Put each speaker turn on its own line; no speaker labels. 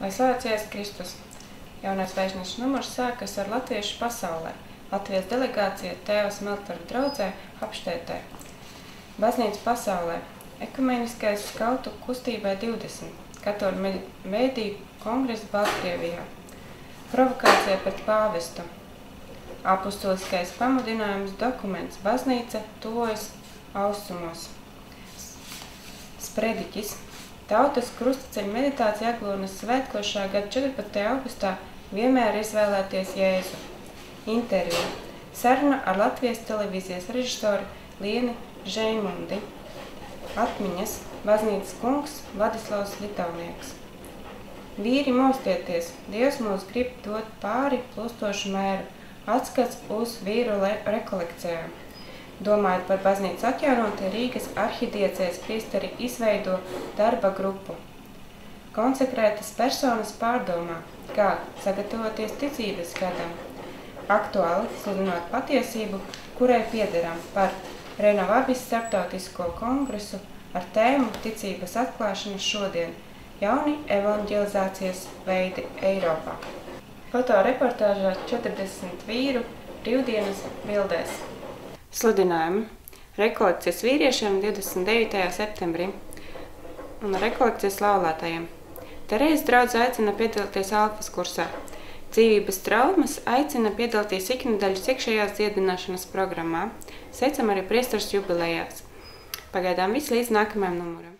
Lai slavēts Jēzus Kristus! Jaunais vēžnīšu numurs sākas ar latviešu pasaulē. Latvijas delegācija Tēvas Meltara draudzē Apštētē. Baznīca pasaulē. Ekumeniskais skautu kustībai 20. Katoļu mēdīju kongress Baltkrievijā. Provokācija pret pāvestu. Apustuliskais pamudinājums dokuments. Baznīca tuvojas austrumos. Sprediķis. Tautas krustaceļa meditācija Aglonas svētkos šā gada 14. augustā vienmēr izvēlēties Jēzu. Intervija. Saruna ar Latvijas televīzijas režisoru Lieni Žeimundi. Atmiņas. Baznīcas kungs Vladislavs Litāvnieks. Vīri mostieties, Dievs mūs grib dot pāri plūstošu mēru, atskats uz vīru rekolekcijām. Domājot par baznīcu atjaunoti, Rīgas arhidiecēs priesteri izveido darba grupu. Konsekrētas personas pārdomā, kā sagatavoties ticības gadam. Aktuāli sludinot patiesību, kurai piederam par Renovabis starptautisko kongresu ar tēmu ticības atklāšana šodien – jauni evanģelizācijas veidi Eiropā. Fotoreportāžā 40 vīru brīvdienas bildēs. Sludinājumi. Rekolekcijas vīriešiem 29. septembrī un rekolekcijas laulātajiem. Terēzes draudze aicina piedalīties alfas kursā. Dzīvības traumas aicina piedalīties iknedēļas iekšējās dziedināšanas programmā. Sveicam arī priesteru jubilejās. Pagaidām viss līdz nākamajam numuram.